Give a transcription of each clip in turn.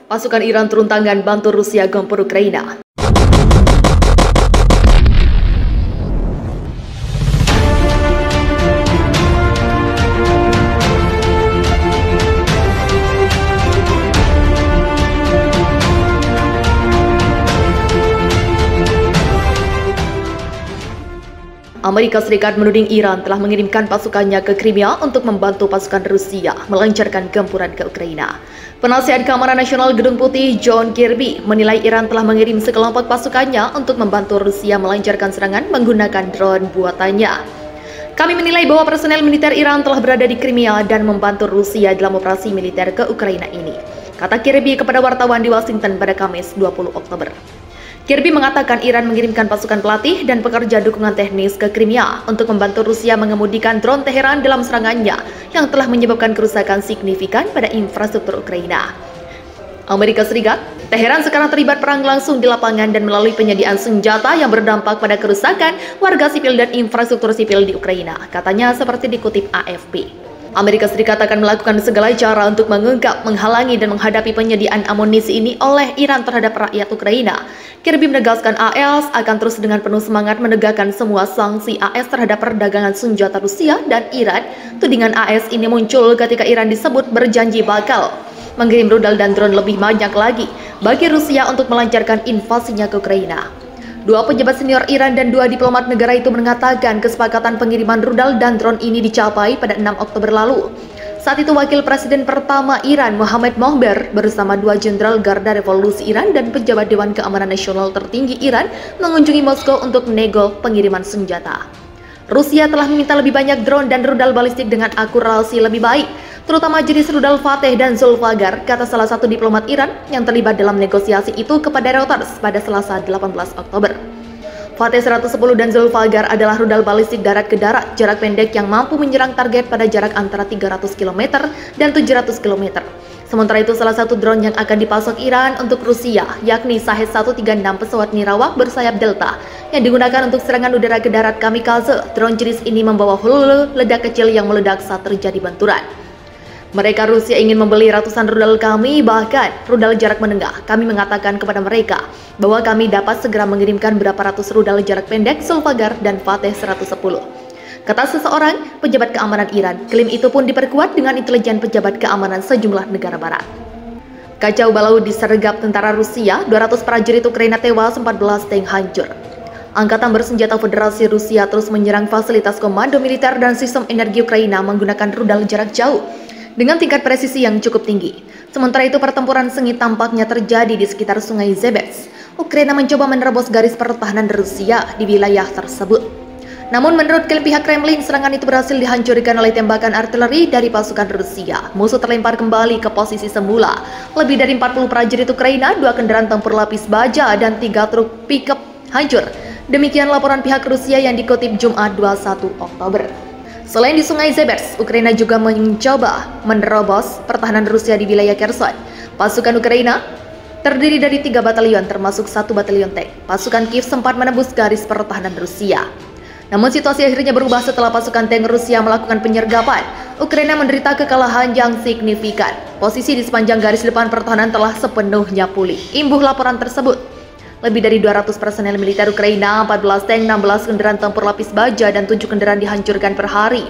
Pasukan Iran turun tangan bantu Rusia gempur Ukraina. Amerika Serikat menuding Iran telah mengirimkan pasukannya ke Crimea untuk membantu pasukan Rusia melancarkan gempuran ke Ukraina. Penasihat Keamanan Nasional Gedung Putih John Kirby menilai Iran telah mengirim sekelompok pasukannya untuk membantu Rusia melancarkan serangan menggunakan drone buatannya. Kami menilai bahwa personel militer Iran telah berada di Crimea dan membantu Rusia dalam operasi militer ke Ukraina ini, kata Kirby kepada wartawan di Washington pada Kamis 20 Oktober. Kirby mengatakan Iran mengirimkan pasukan pelatih dan pekerja dukungan teknis ke Crimea untuk membantu Rusia mengemudikan drone Teheran dalam serangannya yang telah menyebabkan kerusakan signifikan pada infrastruktur Ukraina. Amerika Serikat, Teheran sekarang terlibat perang langsung di lapangan dan melalui penyediaan senjata yang berdampak pada kerusakan warga sipil dan infrastruktur sipil di Ukraina, katanya seperti dikutip AFP. Amerika Serikat akan melakukan segala cara untuk mengungkap, menghalangi, dan menghadapi penyediaan amunisi ini oleh Iran terhadap rakyat Ukraina. Kirby menegaskan AS akan terus dengan penuh semangat menegakkan semua sanksi AS terhadap perdagangan senjata Rusia dan Iran. Tudingan AS ini muncul ketika Iran disebut berjanji bakal mengirim rudal dan drone lebih banyak lagi bagi Rusia untuk melancarkan invasinya ke Ukraina. Dua pejabat senior Iran dan dua diplomat negara itu mengatakan kesepakatan pengiriman rudal dan drone ini dicapai pada 6 Oktober lalu. Saat itu Wakil Presiden pertama Iran, Mohammad Mohber, bersama dua Jenderal Garda Revolusi Iran dan pejabat Dewan Keamanan Nasional tertinggi Iran mengunjungi Moskow untuk nego pengiriman senjata. Rusia telah meminta lebih banyak drone dan rudal balistik dengan akurasi lebih baik, terutama jenis rudal Fateh dan Zulfagar, kata salah satu diplomat Iran yang terlibat dalam negosiasi itu kepada Reuters pada Selasa 18 Oktober. Fateh 110 dan Zulfagar adalah rudal balistik darat ke darat jarak pendek yang mampu menyerang target pada jarak antara 300 km dan 700 km. Sementara itu, salah satu drone yang akan dipasok Iran untuk Rusia, yakni Shahed 136 pesawat nirawak bersayap Delta, yang digunakan untuk serangan udara ke darat kamikaze. Drone jenis ini membawa hulu ledak kecil yang meledak saat terjadi benturan. Mereka Rusia ingin membeli ratusan rudal kami, bahkan rudal jarak menengah. Kami mengatakan kepada mereka bahwa kami dapat segera mengirimkan berapa ratus rudal jarak pendek Zulfagar dan Fateh 110. Kata seseorang pejabat keamanan Iran. Klaim itu pun diperkuat dengan intelijen pejabat keamanan sejumlah negara barat. Kacau balau disergap tentara Rusia, 200 prajurit Ukraina tewas, 14 tank hancur. Angkatan bersenjata Federasi Rusia terus menyerang fasilitas komando militer dan sistem energi Ukraina menggunakan rudal jarak jauh dengan tingkat presisi yang cukup tinggi. Sementara itu, pertempuran sengit tampaknya terjadi di sekitar sungai Zebets. Ukraina mencoba menerobos garis pertahanan Rusia di wilayah tersebut. Namun menurut klaim pihak Kremlin, serangan itu berhasil dihancurkan oleh tembakan artileri dari pasukan Rusia. Musuh terlempar kembali ke posisi semula. Lebih dari 40 prajurit Ukraina, 2 kendaraan tempur lapis baja, dan 3 truk pickup hancur. Demikian laporan pihak Rusia yang dikutip Jumat 21 Oktober. Selain di sungai Zebets, Ukraina juga mencoba menerobos pertahanan Rusia di wilayah Kherson. Pasukan Ukraina terdiri dari 3 batalion termasuk 1 batalion tank. Pasukan Kiev sempat menembus garis pertahanan Rusia. Namun situasi akhirnya berubah setelah pasukan tank Rusia melakukan penyergapan. Ukraina menderita kekalahan yang signifikan. Posisi di sepanjang garis depan pertahanan telah sepenuhnya pulih. Imbuh laporan tersebut. Lebih dari 200 personel militer Ukraina, 14 tank, 16 kendaraan tempur lapis baja, dan 7 kendaraan dihancurkan per hari.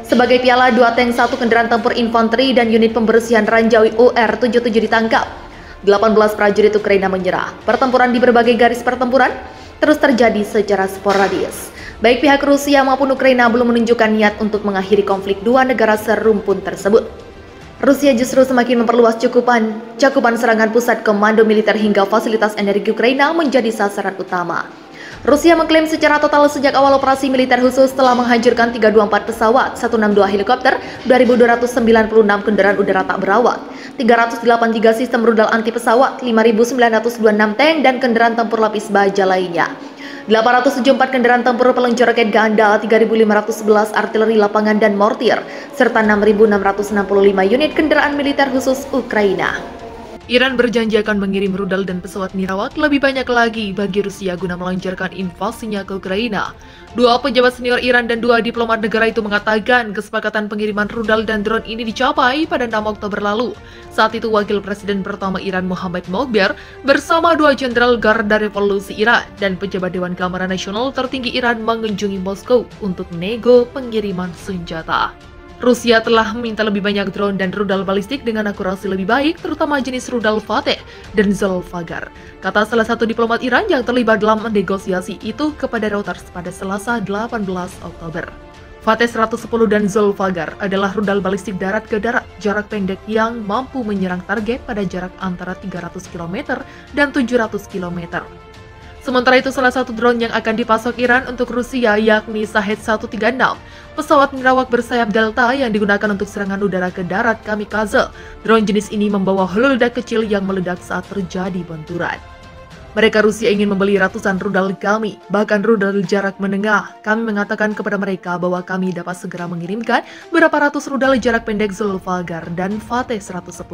Sebagai piala, 2 tank, 1 kendaraan tempur infanteri, dan unit pembersihan ranjau UR-77 ditangkap. 18 prajurit Ukraina menyerah. Pertempuran di berbagai garis pertempuran terus terjadi secara sporadis. Baik pihak Rusia maupun Ukraina belum menunjukkan niat untuk mengakhiri konflik dua negara serumpun tersebut. Rusia justru semakin memperluas cakupan serangan pusat komando militer hingga fasilitas energi Ukraina menjadi sasaran utama. Rusia mengklaim secara total sejak awal operasi militer khusus telah menghancurkan 324 pesawat, 162 helikopter, 2.296 kendaraan udara tak berawak, 383 sistem rudal anti pesawat, 5.926 tank dan kendaraan tempur lapis baja lainnya. 874 kendaraan tempur peluncur roket ganda, 3.511 artileri lapangan dan mortir, serta 6.665 unit kendaraan militer khusus Ukraina. Iran berjanji akan mengirim rudal dan pesawat nirawak lebih banyak lagi bagi Rusia guna melancarkan invasinya ke Ukraina. Dua pejabat senior Iran dan dua diplomat negara itu mengatakan kesepakatan pengiriman rudal dan drone ini dicapai pada 6 Oktober lalu. Saat itu Wakil Presiden pertama Iran Mohammad Moghber bersama dua Jenderal Garda Revolusi Iran dan pejabat Dewan Keamanan Nasional tertinggi Iran mengunjungi Moskow untuk nego pengiriman senjata. Rusia telah meminta lebih banyak drone dan rudal balistik dengan akurasi lebih baik, terutama jenis rudal Fateh dan Zolfaghar, kata salah satu diplomat Iran yang terlibat dalam negosiasi itu kepada Reuters pada Selasa 18 Oktober. Fateh 110 dan Zolfaghar adalah rudal balistik darat ke darat jarak pendek yang mampu menyerang target pada jarak antara 300 km dan 700 km. Sementara itu, salah satu drone yang akan dipasok Iran untuk Rusia yakni Shahed 136, pesawat nirawak bersayap Delta yang digunakan untuk serangan udara ke darat kamikaze. Drone jenis ini membawa hulu ledak kecil yang meledak saat terjadi benturan. Mereka Rusia ingin membeli ratusan rudal kami, bahkan rudal jarak menengah. Kami mengatakan kepada mereka bahwa kami dapat segera mengirimkan berapa ratus rudal jarak pendek Zolfaghar dan Fateh 110.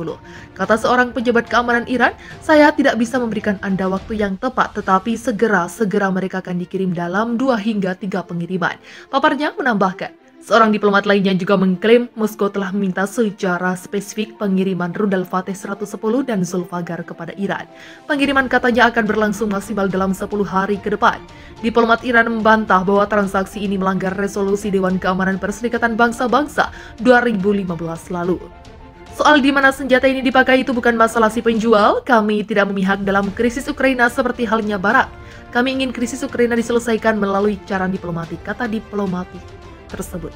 Kata seorang pejabat keamanan Iran, saya tidak bisa memberikan Anda waktu yang tepat, tetapi segera mereka akan dikirim dalam 2 hingga 3 pengiriman. Paparnya menambahkan. Seorang diplomat lainnya juga mengklaim Moskow telah meminta secara spesifik pengiriman rudal Fateh 110 dan Zolfaghar kepada Iran. Pengiriman katanya akan berlangsung maksimal dalam 10 hari ke depan. Diplomat Iran membantah bahwa transaksi ini melanggar resolusi Dewan Keamanan Perserikatan Bangsa-Bangsa 2015 lalu. Soal di mana senjata ini dipakai itu bukan masalah si penjual. Kami tidak memihak dalam krisis Ukraina seperti halnya Barat. Kami ingin krisis Ukraina diselesaikan melalui cara diplomatik, kata diplomatik tersebut.